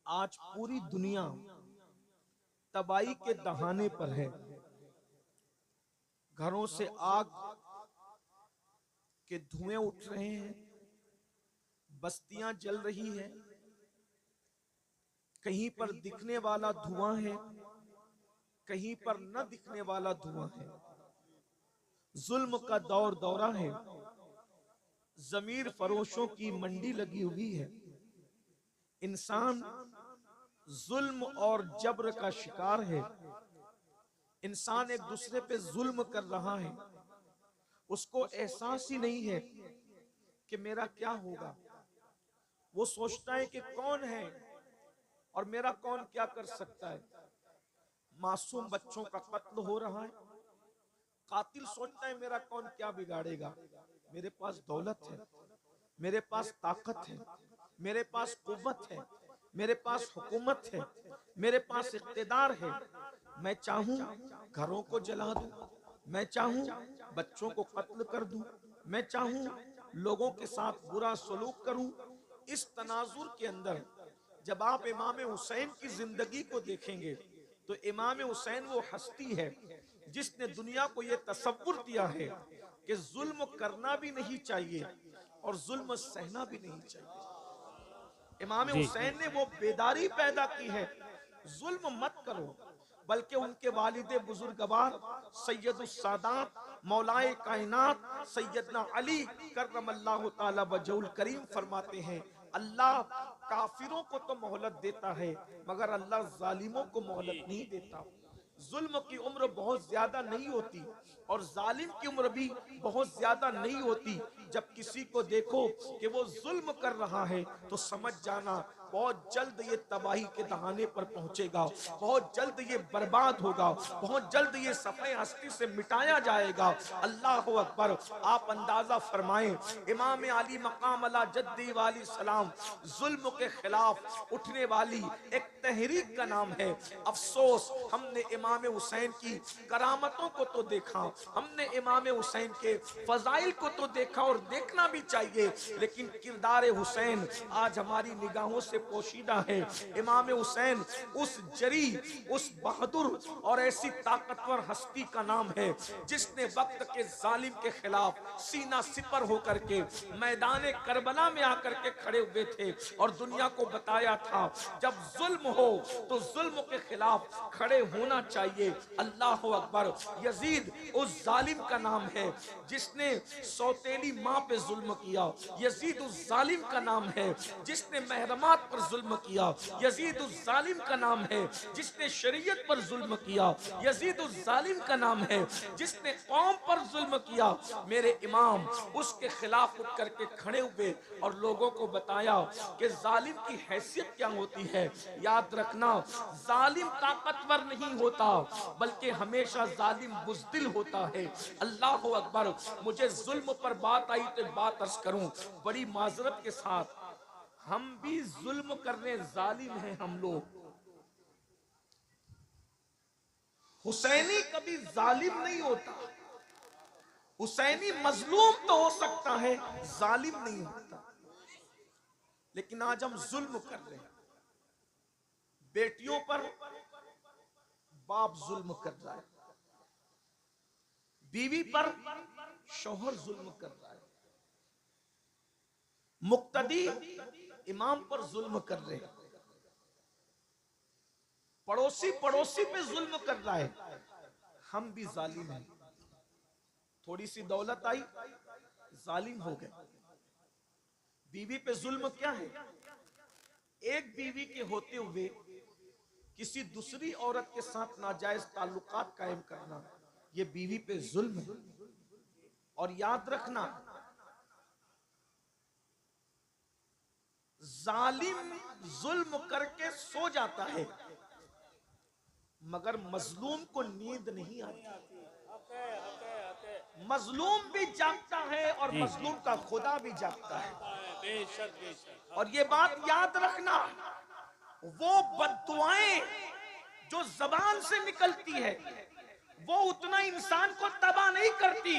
आज पूरी दुनिया तबाही के दहाने पर है। घरों से आग के धुएं उठ रहे हैं, बस्तियां जल रही है, कहीं पर दिखने वाला धुआं है, कहीं पर न दिखने वाला धुआं है। जुल्म का दौर दौरा है, जमीर फरोशों की मंडी लगी हुई है। इंसान जुल्म और जबर का शिकार है। इंसान एक दूसरे पे जुल्म कर रहा है, उसको एहसास ही नहीं है कि मेरा क्या होगा। वो सोचता है कि कौन है और मेरा कौन क्या कर सकता है। मासूम बच्चों का कत्ल हो रहा है, कातिल सोचता है मेरा कौन क्या बिगाड़ेगा। मेरे पास दौलत है, मेरे पास ताकत है, मेरे पास कुव्वत है, मेरे पास हुकूमत है, मेरे पास इख्तिदार है। मैं चाहूं घरों को जला दूं, मैं चाहूं बच्चों को कत्ल कर दूं, मैं चाहूं लोगों के साथ बुरा सलूक करूं। इस तनाजुर के अंदर जब आप इमाम हुसैन की जिंदगी को देखेंगे तो इमाम हुसैन वो हस्ती है जिसने दुनिया को ये तसव्वुर दिया है कि जुल्म करना भी नहीं चाहिए और जुल्म सहना भी नहीं चाहिए। इमाम जी। हुसैन ने वो बेदारी पैदा की है, जुल्म मत करो। बल्कि उनके वालिदे बुजुर्गवार सैयदुस सादात मौलाए कायनात सैयदना अली करमल्लाहु ताला वजहुल करीम फरमाते हैं, अल्लाह काफिरों को तो मोहलत देता है मगर अल्लाह जालिमों को मोहलत नहीं देता। जुल्म की उम्र बहुत ज्यादा नहीं होती और जालिम की उम्र भी बहुत ज्यादा नहीं होती। जब किसी को देखो कि वो जुल्म कर रहा है तो समझ जाना बहुत जल्द ये तबाही के दहाने पर पहुंचेगा, बहुत जल्द ये बर्बाद होगा, बहुत जल्द ये सफे हस्ती से मिटाया जाएगा। अल्लाह अकबर। आप अंदाजा फरमाएं, इमाम अली मकाम अला जद्दी वाली सलाम जुल्म के खिलाफ उठने वाली एक तहरीक का नाम है। अफसोस हमने इमाम हुसैन की करामतों को तो देखा, हमने इमाम हुसैन के फजाइल को तो देखा और देखना भी चाहिए, लेकिन किरदार हुसैन आज हमारी निगाहों से पोशीदा है। इमाम हुसैन उस जरी, उस बहादुर और ऐसी ताकतवर हस्ती का नाम है जिसने वक्त के जालिम के खिलाफ सीना सिपर होकर के मैदान करबला में आकर के खड़े हुए थे और दुनिया को बताया था जब जुल्म हो तो जुल्म के खिलाफ खड़े होना चाहिए। अल्लाह अकबर। यजीद उस जालिम का नाम है जिसने सौतेली माँ पे जुल्म किया। यजीद उस जालिम का नाम है जिसने महरमात पर जुल्म किया। यजीद उस जालिम का नाम है जिसने शरीयत पर जुल्म किया। यजीद उस जालिम का नाम है जिसने कौम पर जुल्म किया। मेरे इमाम उसके खिलाफ उठ करके खड़े हुए और लोगों को बताया कि जालिम की हैसियत क्या होती है। याद रखना, जालिम ताकतवर नहीं होता बल्कि हमेशा जालिम बुज़दिल होता है। अल्लाह अकबर। मुझे जुल्म पर बात आई तो बात अर्ज करूं बड़ी माजरत के साथ, हम भी जुल्म करने जालिम हैं हम लोग। हुसैनी कभी जालिम नहीं होता। हुसैनी मजलूम तो हो सकता है, जालिम नहीं होता। लेकिन आज हम जुल्म कर रहे हैं। बेटियों पर बाप जुल्म कर रहा है, बीवी पर शौहर जुल्म कर रहा है, मुक्तदी इमाम पर जुल्म कर रहे हैं, पड़ोसी पड़ोसी पे जुल्म कर रहा है। हम भी जालिम हैं। थोड़ी सी दौलत आई, जालिम हो गए। बीवी पे जुल्म क्या है? एक बीवी के होते हुए किसी दूसरी औरत के साथ नाजायज ताल्लुकात कायम करना, ये बीवी पे जुल्म है। और याद रखना, जालिम जुल्म करके सो जाता है मगर मजलूम को नींद नहीं आती। मजलूम भी जागता है और जी। मजलूम का खुदा भी जागता है। बेशक बेशक। और ये बात याद रखना, वो बद्दुआएं जो जबान से निकलती है वो उतना इंसान को तबाह नहीं करती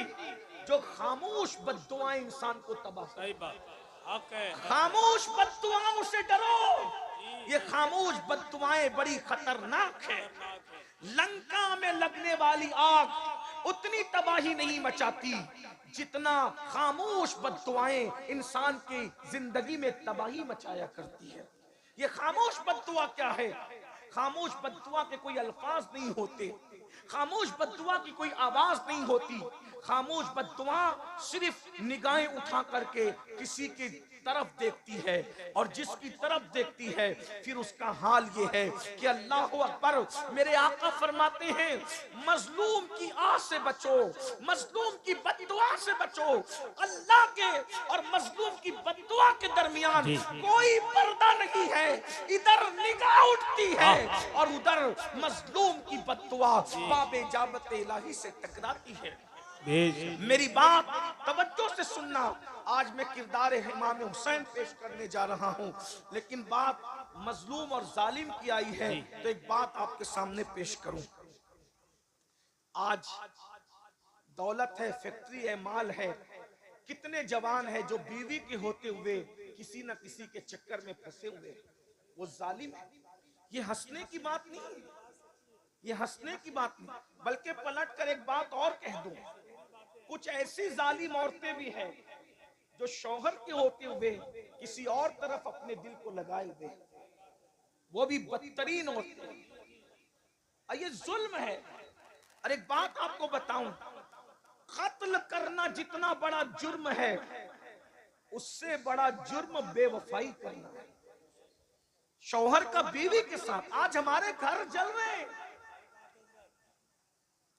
जो खामोश बद्दुआएं इंसान को तबाह करती। सही बात। हक है, हक है। खामोश बद्दुआओं से डरो, ये खामोश बद्दुआएं बड़ी खतरनाक है। लंका में लगने वाली आग उतनी तबाही नहीं मचाती जितना खामोश बद्दुआएं इंसान की जिंदगी में तबाही मचाया करती है। ये खामोश बद्दुआ क्या है? खामोश बद्दुआ के कोई अल्फाज नहीं होते, खामोश बद्दुआ की कोई आवाज नहीं होती। खामोश बद्दुआ सिर्फ निगाहें उठा करके किसी की तरफ देखती है, और जिसकी तरफ देखती है फिर उसका हाल ये है कि अल्लाह अकबर, मेरे आका फरमाते हैं मजलूम की आस से बचो, मजलूम की बद्दुआ से बचो। अल्लाह के और मजलूम की बद्दुआ के दरमियान कोई पर्दा नहीं है। इधर निगाह उठती है और उधर मजलूम की बद्दुआ बाबे जाबत इलाही से टकराती है। मेरी बात तवज्जो से सुनना। आज मैं किरदार इमाम हुसैन पेश करने जा रहा हूं, लेकिन बात मजलूम और जालिम की आई है तो एक बात आपके सामने पेश करूं। आज दौलत है, फैक्ट्री है, माल है, कितने जवान है जो बीवी के होते हुए किसी न किसी के चक्कर में फंसे हुए, वो जालिम है। ये हंसने की बात नहीं, ये हंसने की बात नहीं, बल्कि पलट कर एक बात और कह दूं, कुछ ऐसी जालिम औरतें भी हैं जो शौहर के होते हुए किसी और तरफ अपने दिल को लगाए हुए, वो भी बदतरीन औरतें हैं। ये जुल्म है। और एक बात आपको बताऊं, कत्ल करना जितना बड़ा जुर्म है, उससे बड़ा जुर्म बेवफाई करना है। शौहर का बीवी के साथ आज हमारे घर जल रहे हैं,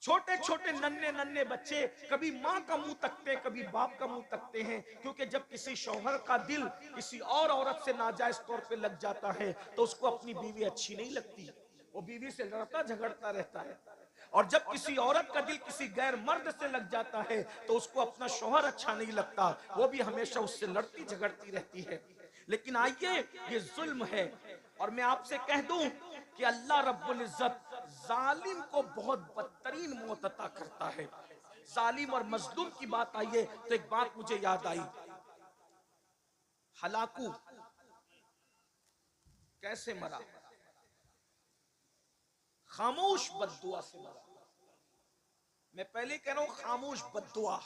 छोटे छोटे नन्हे नन्हे बच्चे कभी माँ का मुंह तकते, कभी बाप का मुंह तकते हैं, क्योंकि जब किसी शौहर का दिल किसी और औरत से नाजायज तौर पे लग जाता है तो उसको अपनी बीवी अच्छी नहीं लगती, वो बीवी से लड़ता झगड़ता रहता है। और जब किसी औरत का दिल किसी गैर मर्द से लग जाता है तो उसको अपना शौहर अच्छा नहीं लगता, वो भी हमेशा उससे लड़ती झगड़ती रहती है। लेकिन आइए, ये जुल्म है। और मैं आपसे कह दूं कि अल्लाह रब्बुल इज्जत जालिम को बहुत बदतरीन मौत अता करता है। जालिम और मजलूम की बात आइए तो एक बात मुझे याद आई, हलाकू कैसे मरा? खामोश बद्दुआ से मरा। मैं पहले कह रहा हूं, खामोश बद्दुआ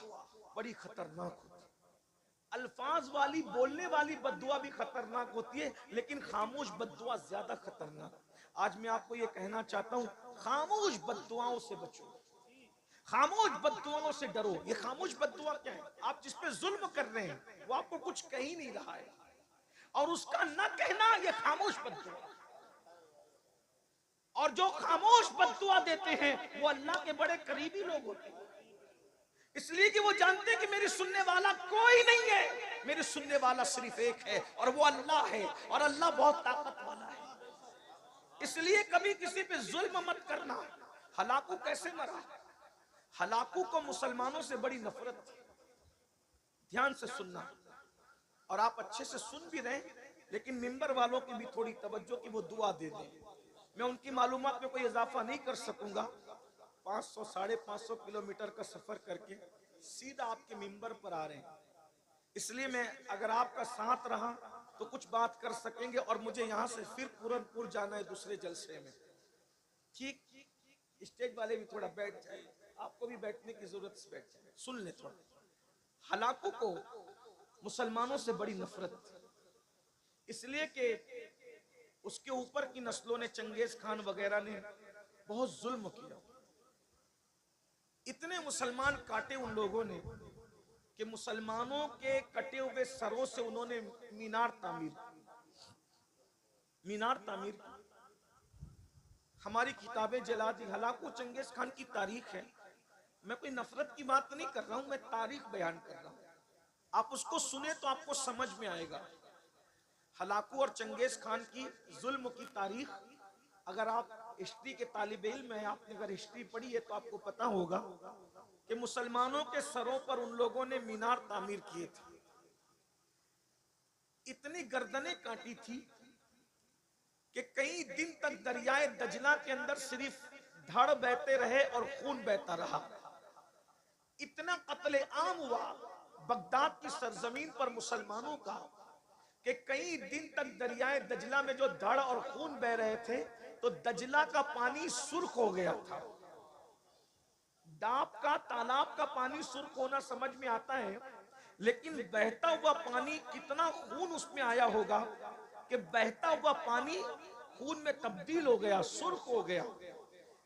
बड़ी खतरनाक होती है। अल्फाज वाली बोलने वाली बद्दुआ भी खतरनाक होती है, लेकिन खामोश बद्दुआ ज्यादा खतरनाक। आज मैं आपको यह कहना चाहता हूं, खामोश बद्दुआओं से बचो, खामोश बद्दुआओं से डरो। ये खामोश बद्दुआ क्या है? आप जिस पे जुल्म कर रहे हैं वो आपको कुछ कह ही नहीं रहा है, और उसका न कहना ये खामोश बद्दुआ। और जो खामोश बद्दुआ देते हैं वो अल्लाह के बड़े करीबी लोग होते हैं, इसलिए कि वो जानते हैं कि मेरी सुनने वाला कोई नहीं है, मेरी सुनने वाला सिर्फ एक है और वो अल्लाह है, और अल्लाह बहुत ताकत वाला है। इसलिए कभी किसी पे जुल्म मत करना। हलाकू कैसे मरा? हलाकू को मुसलमानों से बड़ी नफरत थी। ध्यान से सुनना, और आप अच्छे से सुन भी रहे, लेकिन मिंबर वालों की भी थोड़ी तवज्जो की वो दुआ दे दें। मैं उनकी मालूमात में कोई इजाफा नहीं कर सकूंगा। 500 550 किलोमीटर का सफर करके सीधा आपके मिंबर पर आ रहे हैं, इसलिए मैं अगर आपका साथ रहा तो कुछ बात कर सकेंगे, और मुझे यहाँ से फिर पूरनपुर जाना है दूसरे जलसे में। ठीक, स्टेज वाले भी थोड़ा बैठ जाए, आपको भी बैठने की जरूरत से बैठ जाए, सुन ले थोड़ा। हलाकू को मुसलमानों से बड़ी नफरत थी, इसलिए कि उसके ऊपर की नस्लों ने, चंगेज खान वगैरह ने बहुत जुल्म किया। इतने मुसलमान काटे उन लोगों ने कि मुसलमानों के कटे हुए सरों से उन्होंने मीनार तामीर की। हमारी किताबें जला दी। हलाकू चंगेज खान की तारीख है, मैं कोई नफरत की बात नहीं कर रहा हूं, मैं तारीख बयान कर रहा हूं। आप उसको सुने तो आपको समझ में आएगा। हलाकू और चंगेज खान की जुल्म की तारीख, अगर आप हिस्ट्री के तालिब इल्म हैं, आपने अगर हिस्ट्री पढ़ी है तो आपको पता होगा कि मुसलमानों के सरों पर उन लोगों ने मीनार तामीर किए थे। इतनी गर्दनें काटी थी कि कई दिन तक दरियाए दजला के अंदर सिर्फ धड़ बहते रहे और खून बहता रहा। इतना कत्ले आम हुआ बगदाद की सरजमीन पर मुसलमानों का कि कई दिन तक दरियाए दजला में जो धड़ और खून बह रहे थे, तो दजला का पानी सुर्ख हो गया था। डाब का, तालाब का पानी सुर्ख होना समझ में आता है, लेकिन बहता हुआ पानी, कितना खून उसमें आया होगा कि बहता हुआ पानी खून में तब्दील हो गया, सुर्ख हो गया।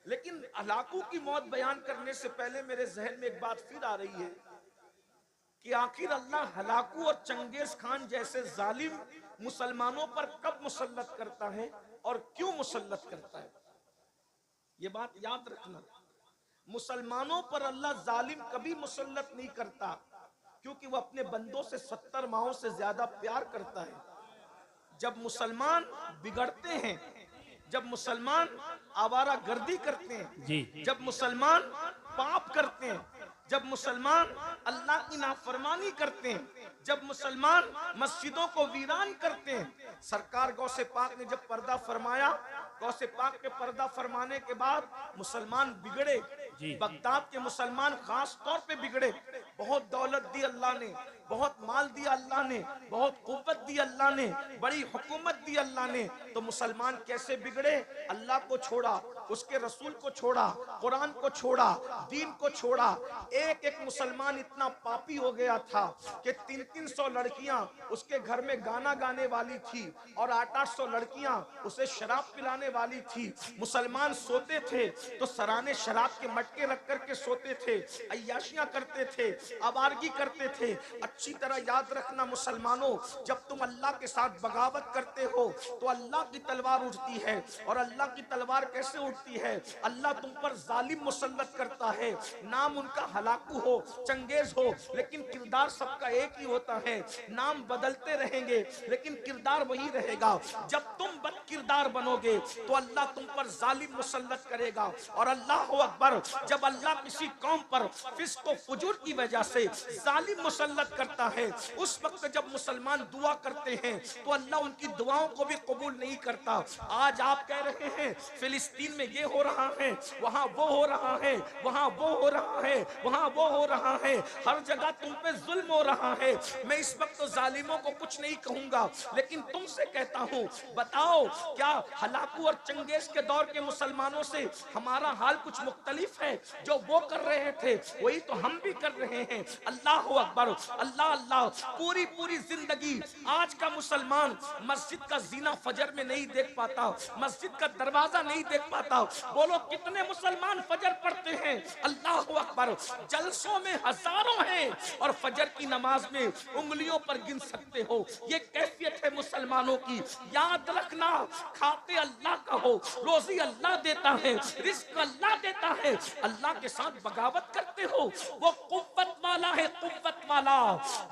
लेकिन हलाकू की मौत बयान करने से पहले मेरे जहन में एक बात फिर आ रही है कि आखिर अल्लाह हलाकू और चंगेज खान जैसे जालिम मुसलमानों पर कब मुसल्लत करता है और क्यों मुसल्लत करता है। ये बात याद रखना, मुसलमानों पर अल्लाह जालिम कभी मुसल्लत नहीं करता, क्योंकि वह अपने बंदों से 70 माहों से ज्यादा प्यार करता है। जब मुसलमान बिगड़ते हैं, जब मुसलमान आवारा गर्दी करते हैं, जी जब मुसलमान पाप करते हैं, जब मुसलमान अल्लाह की नाफरमानी करते हैं, जब मुसलमान मस्जिदों को वीरान करते हैं, सरकार गौसे पाक ने जब पर्दा फरमाया, गौसे पाक के पर्दा फरमाने के बाद मुसलमान बिगड़े। बगदाद के मुसलमान खास तौर पे बिगड़े। बहुत दौलत दी अल्लाह ने, बहुत माल दिया अल्लाह ने, बहुत कुव्वत दी अल्लाह ने, बड़ी हुकूमत दी अल्लाह ने, तो मुसलमान कैसे बिगड़े। अल्लाह को छोड़ा, उसके रसूल को छोड़ा, कुरान को छोड़ा, दीन को छोड़ा। एक एक मुसलमान इतना पापी हो गया था कि 300-300 लड़कियां उसके घर में गाना गाने वाली थी और 800-800 लड़कियां उसे शराब पिलाने वाली थी। मुसलमान सोते थे तो सराने शराब के मटके रख करके सोते थे, अय्याशियां करते थे, आवारगी करते थे। अच्छी तरह याद रखना मुसलमानों, जब तुम अल्लाह के साथ बगावत करते हो तो अल्लाह की तलवार उठती है। और अल्लाह की तलवार कैसे उठती है, अल्लाह तुम पर जालिम मुसल्लत करता है। नाम उनका हलाकू हो, चंगेज हो, लेकिन किरदार सबका एक ही होता है। नाम बदलते रहेंगे लेकिन किरदार वही रहेगा। जब तुम बद किरदार बनोगे तो अल्लाह तुम पर जालिम मुसल्लत करेगा। और अल्लाह हो अकबर, जब अल्लाह किसी कौम पर फिस्क व फुजूर की वजह से जालिम मुसल्लत करता है, उस वक्त जब मुसलमान दुआ करते हैं तो अल्लाह उनकी दुआओं को भी कबूल नहीं करता। आज आप कह रहे हैं फिलिस्तीन में ये हो रहा है, वहां वो हो रहा है, वहां वो हो रहा है, वहां वो हो रहा है, हर जगह तुम पे जुल्म हो रहा है। मैं इस वक्त तो जालिमों को कुछ नहीं कहूंगा, लेकिन तुमसे कहता हूं, बताओ क्या हलाकू और चंगेज के दौर के मुसलमानों से हमारा हाल कुछ मुख्तलिफ है। जो वो कर रहे थे वही तो हम भी कर रहे हैं। अल्लाह अकबर, अल्लाह अल्लाह। पूरी पूरी जिंदगी आज का मुसलमान मस्जिद का जीना फजर में नहीं देख पाता, मस्जिद का दरवाजा नहीं देख पाता। बोलो कितने मुसलमान फजर पढ़ते हैं। अल्लाह अकबर, जलसों में हजारों हैं और फजर की नमाज में उंगलियों पर गिन सकते हो। ये कैफियत है मुसलमानों की। याद रखना, खाते अल्लाह का हो, रोजी अल्लाह देता है, रिस्क अल्लाह देता है। अल्लाह के साथ बगावत करते हो, वो कुव्वत वाला है, कुव्वत वाला।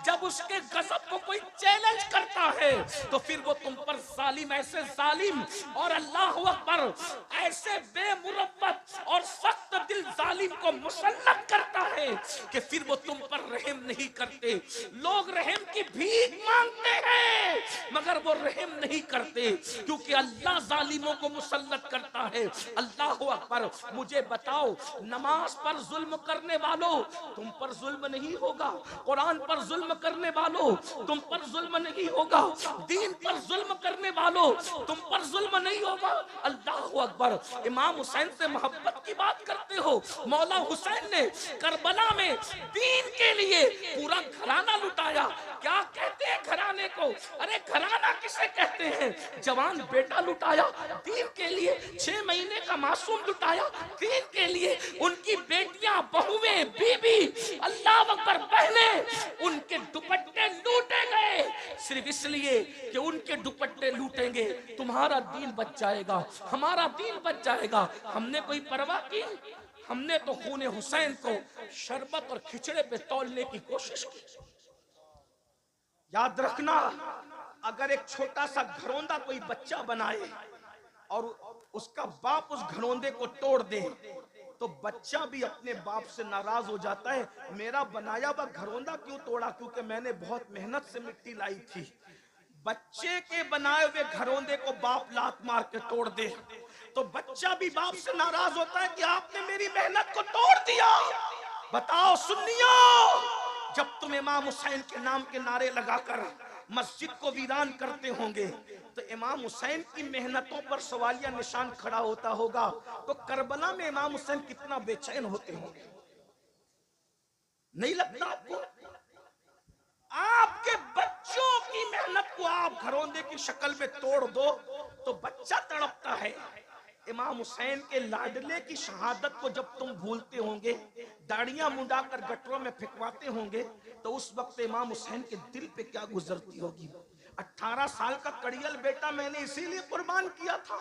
जब उसके गजब को कोई चैलेंज करता है तो फिर वो तुम पर जालिम, ऐसे जालिम और अल्लाह अकबर ऐसे बेमुरव्वत और सख्त दिल जालिम को मुसल्लत करता है कि फिर वो तुम पर रहम नहीं करते। लोग रहम की भीख मांगते हैं मगर वो रहम नहीं करते, क्योंकि अल्लाह जालिमों को मुसल्लत करता है। अल्लाह अकबर। मुझे बताओ, नमाज पर जुल्म करने वालों तुम पर जुल्म नहीं होगा, कुरान पर जुल्म करने वालों तुम पर जुल्म नहीं होगा, दीन पर जुल्म करने वालों तुम पर जुल्म नहीं होगा। अल्लाह अकबर। इमाम हुसैन से मोहब्बत की बात करते हो, मौला हुसैन ने करबला में दीन के लिए पूरा घराना लुटाया। क्या कहते हैं घराने को? अरे घराना किसे कहते हैं? जवान बेटा लुटाया दीन के लिए, 6 महीने का मासूम लुटाया दीन के लिए, उनकी बेटियां, बहुएं, बीबी, अल्लाह अकबर, बहने, उनके दुपट्टे लूटे गए सिर्फ इसलिए कि उनके दुपट्टे लूटेंगे तुम्हारा दीन बच जाएगा, हमारा दीन बच जाएगा। हमने कोई परवाह की? हमने तो खून हुसैन को शरबत और खिचड़े पे तौलने की कोशिश की। याद रखना, अगर एक छोटा सा घरौंदा कोई बच्चा बनाए और उसका बाप उस घरौंदे को तोड़ दे तो बच्चा भी अपने बाप से नाराज हो जाता है। मेरा बनाया हुआ घरौंदा क्यों तोड़ा? क्योंकि मैंने बहुत मेहनत से मिट्टी लाई थी। बच्चे के बनाए हुए घरौंदे को बाप लात मार के तोड़ दे तो बच्चा भी बाप से नाराज होता है कि आपने मेरी मेहनत को तोड़ दिया। बताओ सुन्नियों, जब तुम इमाम हुसैन के नाम के नारे लगाकर मस्जिद को वीरान करते होंगे, तो इमाम हुसैन की मेहनतों पर सवालिया निशान खड़ा होता होगा। तो करबला में इमाम हुसैन कितना बेचैन होते होंगे, नहीं लगता आपको? आपके बच्चों की मेहनत को आप घरौंदे की शक्ल में तोड़ दो तो बच्चा तड़पता है। इमाम हुसैन के लाडले की शहादत को जब तुम भूलते होंगे, दाढ़ियां मुंडाकर गटरों में फेंकवाते होंगे, तो उस वक्त इमाम हुसैन के दिल पे क्या गुजरती होगी। 18 साल का कड़ियल बेटा मैंने इसीलिए कुर्बान किया था।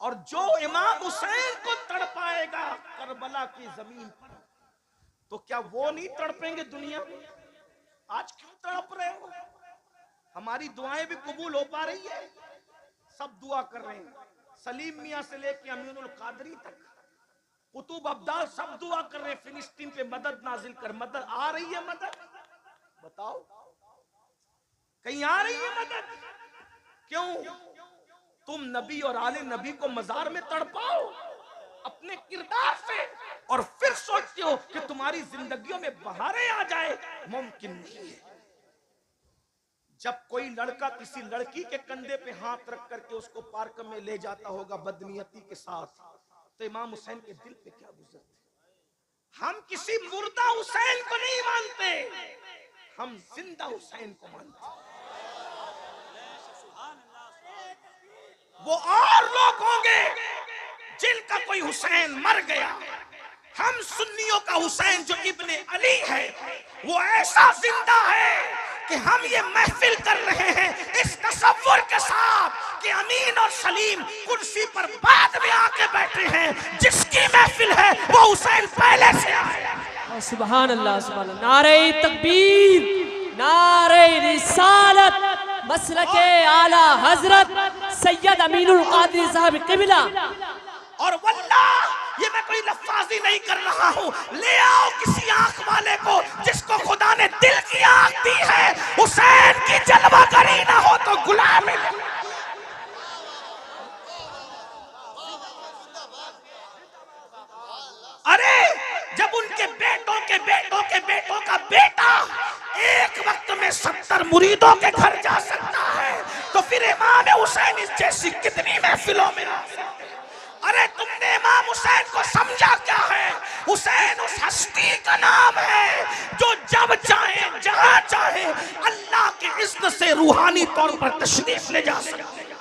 और जो इमाम हुसैन को तड़पाएगा करबला की जमीन पर, तो क्या वो नहीं तड़पेंगे दुनिया में? आज क्यों तड़प रहे हो? हमारी दुआएं भी कबूल हो पा रही है? सब दुआ कर रहे हैं, सलीम मियां से लेके अमीनुल कादरी तक, कुतुब अब्दाल सब दुआ कर रहे हैं फिलिस्तीन पे मदद नाजिल कर। मदद आ रही है? मदद बताओ, कहीं आ रही है मदद? क्यों? तुम नबी और आले नबी को मजार में तड़पाओ अपने किरदार से, और फिर सोचते हो कि तुम्हारी जिंदगियों में बहारें आ जाए। मुमकिन नहीं है। जब कोई लड़का किसी लड़की के कंधे पे हाथ रख करके उसको पार्क में ले जाता होगा बदनीयती के साथ, तो इमाम हुसैन के दिल पे क्या गुजरती। हम किसी मुर्दा हुसैन को नहीं मानते, हम जिंदा हुसैन को मानते। वो और लोग होंगे जिनका कोई हुसैन मर गया। हम सुन्नियों का हुसैन जो इब्ने अली है, वो ऐसा जिंदा है कि हम ये महफिल कर रहे हैं इस तसव्वुर के साथ कि अमीन और सलीम कुर्सी पर बाद में आके बैठे हैं। जिसकी महफिल है वो हुसैन पहले से आया। सुभान अल्लाह, सुभान अल्लाह। नारे तकबीर, नारे रिसालत, मसलके आला हजरत सैयद अमीनुल कादरी साहब क़िबला। और वल्लाह ये मैं कोई लफ्ज़ी नहीं कर रहा हूँ। ले आओ किसी आंख वाले को जिसको खुदा ने दिल की आंख दी है। हुसैन की जलवा करी ना हो तो गुलाम है। अरे जब उनके बेटों के बेटों के बेटों का बेटा एक वक्त में 70 मुरीदों के घर जा सकता है, तो फिर इमाम हुसैन इस जैसी कितनी महफिलों में। अरे तुमने इमाम हुसैन को समझा क्या है? हुसैन उस हस्ती का नाम है जो जब चाहे जहां चाहे अल्लाह के इज़्न से रूहानी तौर पर तशरीफ ले जा सकते हैं।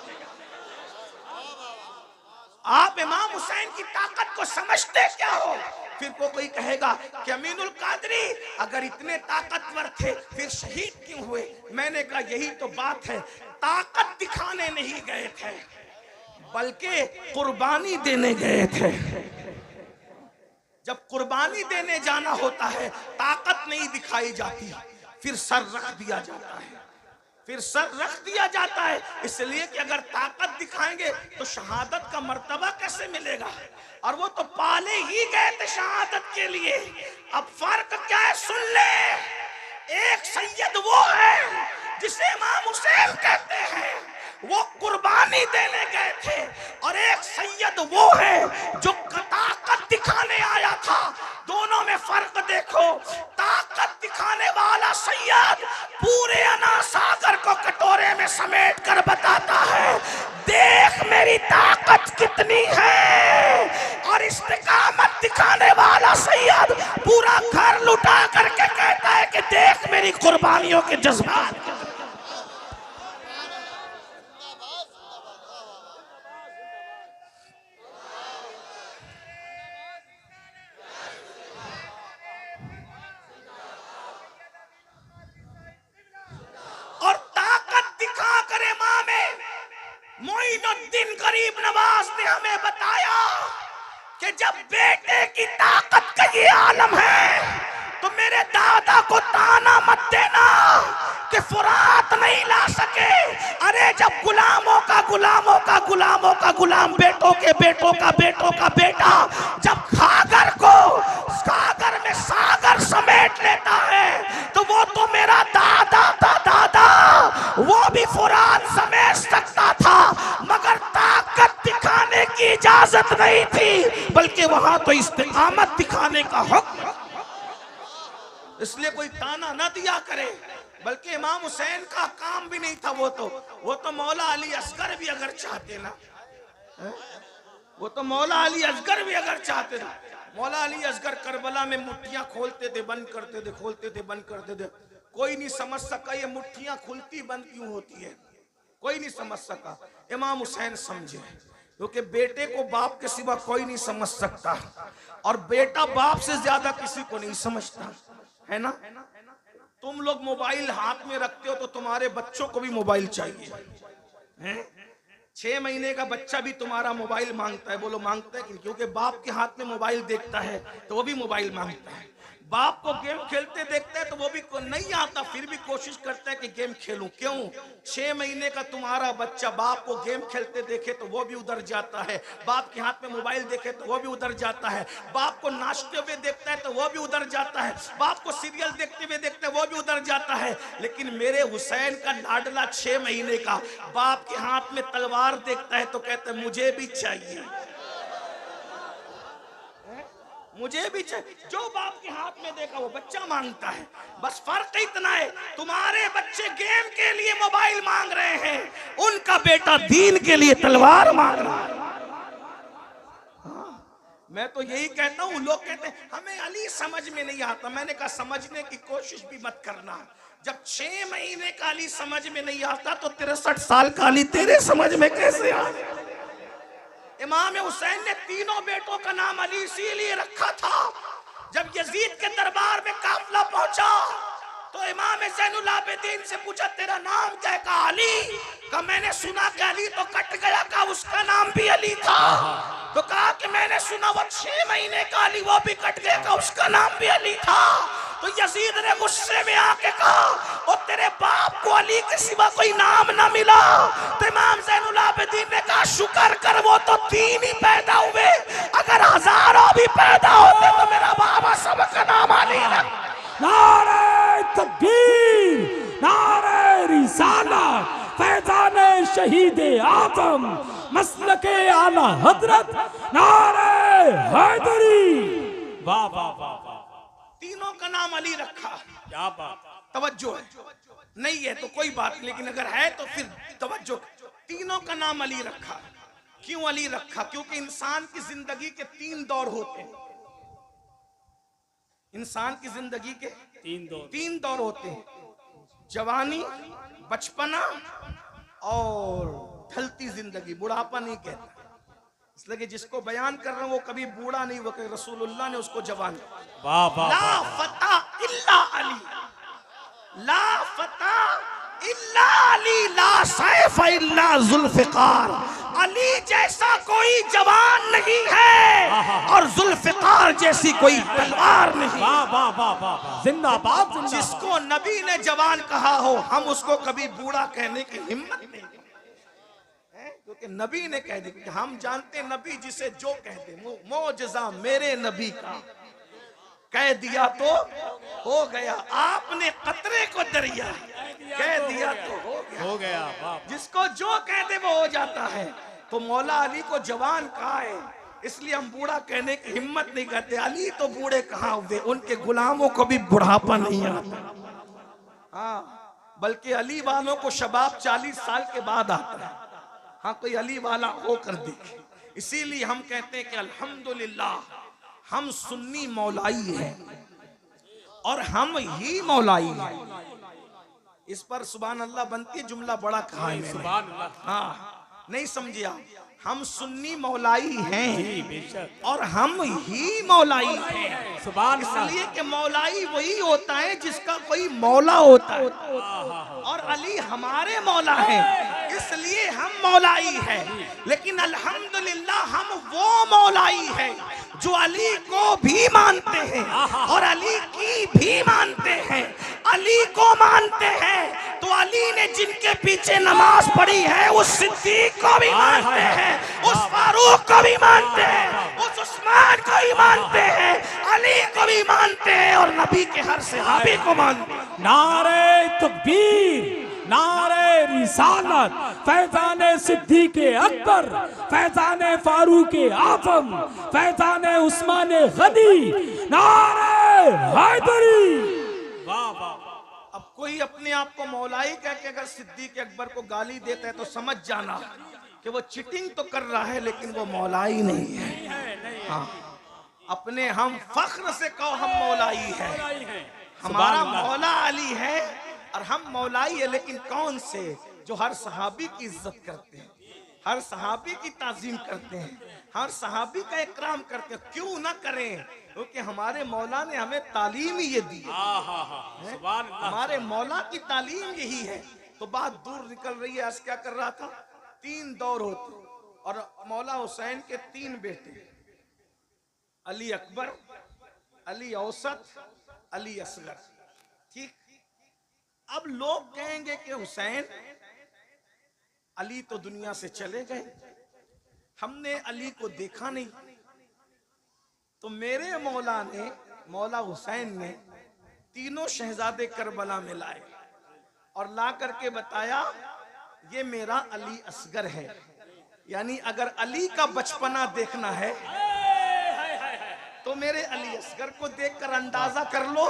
आप इमाम हुसैन की ताकत को समझते क्या हो? फिर कोई कहेगा कि अमीनुल कादरी अगर इतने ताकतवर थे फिर शहीद क्यों हुए? मैंने कहा यही तो बात है, ताकत दिखाने नहीं गए थे बल्कि कुर्बानी देने गए थे। जब कुर्बानी देने जाना होता है ताकत नहीं दिखाई जाती, फिर सर रख दिया जाता है। फिर सर रख दिया जाता है इसलिए कि अगर ताकत दिखाएंगे तो शहादत का मर्तबा कैसे मिलेगा? और वो तो पाले ही गए थे शहादत के लिए। अब फर्क क्या है सुन ले। एक सैयद वो है जिसे इमाम हुसैन कहते हैं, वो कुर्बानी देने गए थे, और एक सैयद वो है जो ताकत दिखाने आया था। दोनों में फर्क देखो। ताकत दिखाने वाला सैयद पूरे अना सागर को कटोरे में समेट कर बताता है देख मेरी ताकत कितनी है, और इस्तिकामत दिखाने वाला सैयद पूरा घर लुटा करके कहता है कि देख मेरी कुर्बानियों के जज्बात। मोइनुद्दीन गरीब नवाज ने हमें बताया कि जब बेटे की ताकत का ये आलम है तो मेरे दादा को ताना मत देना कि फुरात नहीं ला सके। अरे जब गुलामों का गुलाम बेटों के बेटों का बेटों का बेटा जब खागर को सागर में सागर समेट लेता है तो वो तो मेरा दादा था। दादा वो भी फुरात समेट सकता था मगर ताकत दिखाने की इजाजत नहीं थी, बल्कि वहां तो इस्तिकामत दिखाने का हुक्म। इसलिए कोई ताना ना दिया करे। बल्कि इमाम हुसैन का काम भी नहीं था। वो तो मौला अली असगर भी अगर चाहते ना, वो तो मौला अली असगर भी अगर चाहते ना, मौला अली असगर करबला में मुट्ठियां खोलते थे, बंद करते थे, खोलते थे, बंद करते थे। कोई नहीं समझ सका ये मुट्ठियां खुलती बंद क्यों होती है, कोई नहीं समझ सका। इमाम हुसैन समझे, क्योंकि बेटे को बाप के सिवा कोई नहीं समझ सकता, और बेटा बाप से ज्यादा किसी को नहीं समझता, है ना। तुम लोग मोबाइल हाथ में रखते हो तो तुम्हारे बच्चों को भी मोबाइल चाहिए, हैं? 6 महीने का बच्चा भी तुम्हारा मोबाइल मांगता है। बोलो मांगता है क्योंकि बाप के हाथ में मोबाइल देखता है तो वो भी मोबाइल मांगता है। बाप को गेम खेलते देखता है तो वो भी नहीं आता, फिर भी कोशिश करता है कि गेम खेलूं। क्यों? 6 महीने का तुम्हारा बच्चा बाप को गेम खेलते देखे तो वो भी उधर जाता है, बाप के हाथ में मोबाइल देखे तो वो भी उधर जाता है, बाप को नाचते हुए देखता है तो वो भी उधर जाता है, बाप को सीरियल देखते हुए देखता है वो भी उधर जाता है। लेकिन मेरे हुसैन का लाडला 6 महीने का बाप के हाथ में तलवार देखता है तो कहता है मुझे भी चाहिए, मुझे भी चाहिए। जो बाप के हाथ में देखा वो बच्चा मांगता है। बस फर्क इतना है, तुम्हारे बच्चे गेम के लिए मोबाइल मांग रहे हैं, उनका बेटा दीन के लिए तलवार मांग रहा है। मैं तो यही कहता हूँ, लोग कहते हैं हमें अली समझ में नहीं आता। मैंने कहा समझने की कोशिश भी मत करना। जब 6 महीने का अली समझ में नहीं आता तो 63 साल का अली तेरे समझ में कैसे आ गया? इमाम हुसैन ने तीनों बेटों का नाम अली इसीलिए रखा था। जब यजीद के दरबार में काफिला पहुंचा तो इमाम ज़ैनुल आबिदीन से पूछा तेरा नाम क्या है? कहा अली। कहा मैंने सुना कि अली तो कट गया, कहा उसका नाम भी अली था। तो कहा कि मैंने सुना वो 6 महीने का अली वो भी कट गया, कहा उसका नाम भी अली था। तो यजीद ने गुस्से में आके कहा और तेरे बाप को अली के सिवा कोई नाम ना मिला। तो इमाम ज़ैनुल आबिदीन ने कहा शुक्र कर वो तो 3 ही पैदा हुए, अगर हजारों भी पैदा होते तो मेरा बाबा सबका नाम अली रखता। नारे तकबीर, नारे रिसालत, फैज़ाने शहीद आज़म, मसलके आला हजरत, नारे हैदरी। वाह वाह वाह वाह, तीनों का नाम अली रखा। क्या बात। तवज्जो है, नहीं है तो कोई बात नहीं, लेकिन अगर है तो फिर तवज्जो। तीनों का नाम अली रखा। क्यों अली रखा? क्योंकि इंसान की जिंदगी के 3 दौर होते हैं। इंसान की जिंदगी के 3 दौर होते हैं, जवानी, बचपना और ढलती जिंदगी। बुढ़ापा नहीं कहता, इसलिए कि जिसको बयान कर रहा हूं वो कभी बूढ़ा नहीं हुआ, रसूलुल्लाह ने उसको जवान। वाह वाह। ला फता इल्ला अली, ला फता इल्ला अली, ला सैफ इल्ला जुल्फिकार। अली जैसा कोई जवान नहीं है और जुल्फिकार जैसी कोई तलवार नहीं। वाह वाह वाह वाह, जिंदाबाद जिंदाबाद। जिसको नबी ने जवान कहा हो हम उसको कभी बूढ़ा कहने की हिम्मत नहीं, क्योंकि नबी ने कह दिया। कि हम जानते नबी जिसे जो कहते, मोजज़ा मेरे नबी का कह दिया तो हो गया, आपने कतरे को दरिया कह दिया तो हो गया। वाह। जिसको जो कहते वो हो जाता है। तो मौला अली को जवान कहा है, इसलिए हम बूढ़ा कहने की हिम्मत नहीं करते। अली तो बूढ़े कहाँ हुए, उनके गुलामों को भी बुढ़ापा नहीं आता। हाँ, बल्कि अली वालों को शबाब 40 साल के बाद आता है। हाँ, कोई अली वाला होकर देखे। इसीलिए हम कहते हैं कि अल्हम्दुलिल्लाह हम सुन्नी मौलाई हैं और हम ही मौलाई हैं। इस पर सुभान अल्लाह बनती है, जुमला बड़ा कहा है मैंने। सुभान अल्लाह। हाँ, नहीं समझे आप? हम सुन्नी मौलाई हैं जी बेशक, और हम ही मौलाई हैं। सुभान अल्लाह। इसलिए कि मौलाई वही होता है जिसका कोई मौला होता है, और अली हमारे मौला हैं, इसलिए हम मौलाई हैं। लेकिन अल्हम्दुलिल्लाह हम वो मौलाई हैं जो अली को भी मानते हैं और अली की भी मानते हैं। अली को मानते हैं तो अली ने जिनके पीछे नमाज पढ़ी है उस सिद्दीक को भी मानते हैं, उस फारूक को भी मानते हैं, उस उस्मान को भी मानते हैं, अली को भी मानते हैं और नबी के हर सहाबी को मानते हैं। नारे तकबीर, नारे रिसालत, फैज़ाने सिद्दीक़े अकबर, फैज़ाने फारूक़े आज़म, फैज़ाने उस्माने गनी, नारे हैदरी। वाह वाह। अब कोई अपने आप को मौलाई कह के अगर सिद्दीक अकबर को गाली देता है तो समझ जाना कि वो चिटिंग तो कर रहा है लेकिन वो मौलाई नहीं है। हाँ, अपने हम फख्र से कहो हम मौलाई है, हमारा मौला अली है और हम मौलाई है। लेकिन कौन से? जो हर सहाबी की इज्जत करते हैं, हर सहाबी की ताजीम करते हैं, हर सहाबी का इकराम करते हैं। क्यों ना करें, क्योंकि हमारे मौला ने हमें तालीम ही ये दी है। हमारे मौला की तालीम यही है। तो बात दूर निकल रही है। आज क्या कर रहा था? 3 दौर होते और मौला हुसैन के 3 बेटे, अली अकबर, अली औसत, अली असगर। ठीक, अब लोग कहेंगे कि हुसैन अली तो दुनिया से चले गए, हमने अली को देखा नहीं। तो मेरे मौला ने, मौला हुसैन ने तीनों शहजादे करबला में लाए और ला करके बताया ये मेरा अली असगर है। यानी अगर अली का बचपना देखना है तो मेरे अली असगर को देखकर अंदाजा कर लो।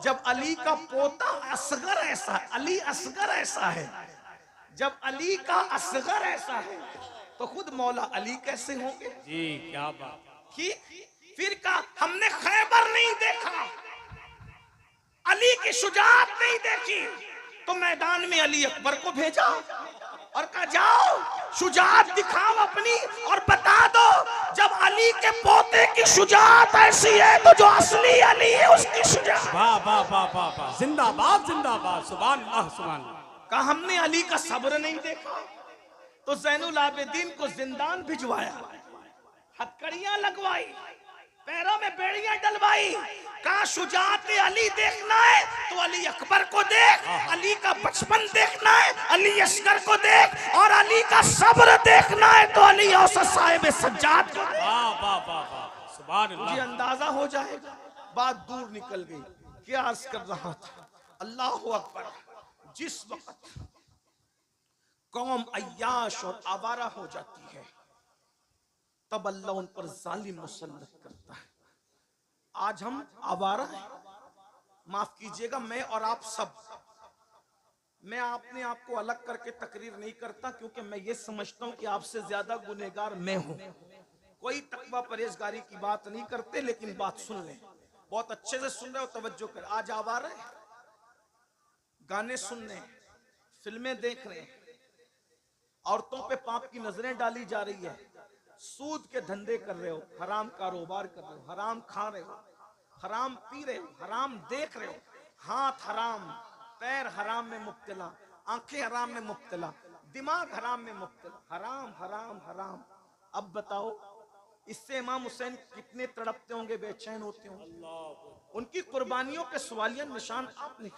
जब अली का पोता असगर ऐसा, अली असगर ऐसा है, जब अली का असगर ऐसा है तो खुद मौला अली कैसे होंगे? जी क्या बात। ठीक, फिर कहा हमने खैबर नहीं देखा, अली की शुजाअत नहीं देखी, तो मैदान में अली अकबर को भेजा और कहा जाओ शुजाअत दिखाओ अपनी और बता दो जब अली के पोते की शुजाअत ऐसी है तो जो असली अली है उसकी शुजाअत। वाह वाह वाह वाह वाह, जिंदाबाद जिंदाबाद, सुभान अल्लाह सुभान अल्लाह। कहा हमने अली का सब्र नहीं देखा, तो ज़ैनुल आबिदीन को जिंदान भिजवाया, हथकड़ियां लगवाई, पैरों में बेड़ियां डलवाई। कहा शुजाअत अली देखना है तो अली अकबर को देख, अली का बचपन देखना है अली असगर को देख, और अली का सब्र देखना है तो अली औसत साहिब सज्जाद को देख। वाह वाह वाह वाह, सुभान मुझे अल्लाह। अंदाजा हो जाएगा। बात दूर निकल गई। क्या अर्ज कर रहा था? अल्लाह अकबर। जिस वक्त कौम अय्याश और आवारा हो जाती है तब अल्लाह उन पर जालिम मुसल्लत करता है। आज हम आवारा हैं, माफ कीजिएगा मैं और आप सब। मैं अपने आप को अलग करके तकरीर नहीं करता क्योंकि मैं ये समझता हूं कि आपसे ज्यादा गुनहगार मैं हूं। कोई तकवा परहेजगारी की बात नहीं करते, लेकिन बात सुन लें, बहुत अच्छे से सुन रहे हो, तवज्जो कर। आज आवारा हैं, गाने सुन रहे हैं, फिल्में देख रहे हैं, औरतों पे पाप की नजरें डाली जा रही है, सूद के धंधे कर रहे हो, हराम कारोबार कर रहे हो, हराम खा रहे हो, हराम पी रहे हो, हराम देख रहे हो, हाथ हराम, पैर हराम में मुब्तला, आंखें हराम में मुब्तला, दिमाग हराम में मुब्तला, हराम हराम हराम। अब बताओ इससे इमाम हुसैन कितने तड़पते होंगे, बेचैन होते होंगे। उनकी कुर्बानियों के सवालिया निशान आपने।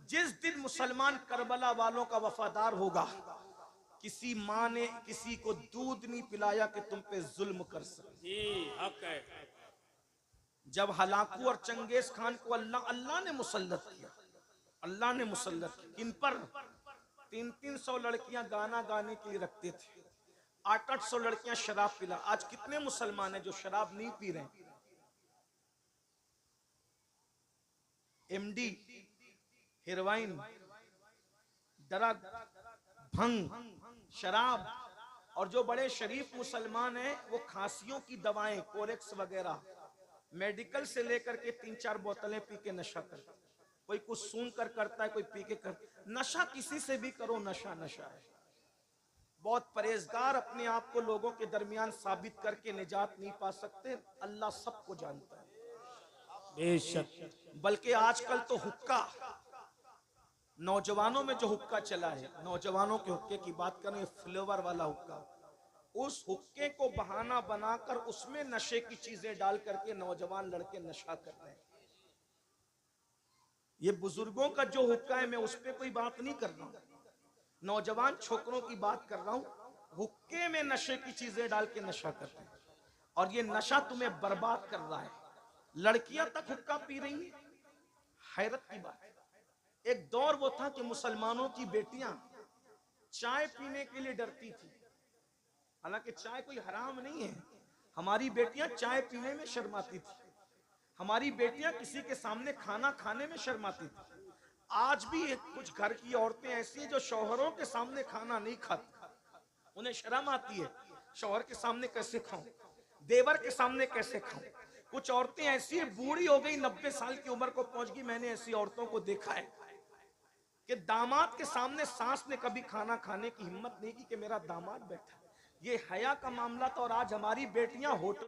जिस दिन मुसलमान करबला वालों का वफादार होगा, किसी माँ ने किसी को दूध नहीं पिलाया कि तुम पे जुल्म कर सके। जब हलाकू और चंगेज खान को अल्लाह ने मुसल्लत किया, अल्लाह ने मुसल्लत किया, इन पर 300-300 लड़कियां गाना गाने के लिए रखते थे, 800-800 लड़कियां शराब पिला। आज कितने मुसलमान हैं जो शराब नहीं पी रहे? एमडी, हेरोइन, ड्रग, भंग, शराब, और जो बड़े शरीफ मुसलमान हैं वो खांसियों की दवाएं, कोरेक्स वगैरह, मेडिकल से लेकर के 3-4 बोतलें पी के नशा करता है। कोई कुछ सूंघ कर करता है, कोई पी के कर। नशा किसी से भी करो, नशा नशा है। बहुत परहेजगार अपने आप को लोगों के दरमियान साबित करके निजात नहीं पा सकते। अल्लाह सबको जानता है बेशक। बल्कि आजकल तो हुक्का, नौजवानों में जो हुक्का चला है, नौजवानों के हुक्के की बात करें, फ्लेवर वाला हुक्का, उस हुक्के को बहाना बनाकर उसमें नशे की चीजें डाल करके नौजवान लड़के नशा कर रहे हैं। ये बुजुर्गों का जो हुक्का है, मैं उस पर कोई बात नहीं कर रहा हूं, नौजवान छोकरों की बात कर रहा हूं। हुक्के में नशे की चीजें डाल के नशा करते हैं और ये नशा तुम्हें बर्बाद कर रहा है। लड़कियां तक हुक्का पी रही हैं, हैरत की बात है। एक दौर वो था कि मुसलमानों की बेटियां चाय पीने के लिए डरती थी। हालांकि चाय कोई हराम नहीं है, हमारी बेटियां चाय पीने में शर्माती थी, हमारी बेटियां किसी के सामने खाना खाने में शर्माती थी। आज भी कुछ घर की औरतें ऐसी हैं जो शौहरों के सामने खाना नहीं खाती, उन्हें शर्म आती है, शौहर के सामने कैसे खाऊं, देवर के सामने कैसे खाऊं। कुछ औरतें ऐसी हैं, बूढ़ी हो गई, 90 साल की उम्र को पहुंच गई, मैंने ऐसी औरतों को देखा है कि दामाद के सामने सास ने कभी खाना खाने की हिम्मत नहीं की कि मेरा दामाद बैठा। ये हया का मामला था। और आज हमारी बेटियां होटल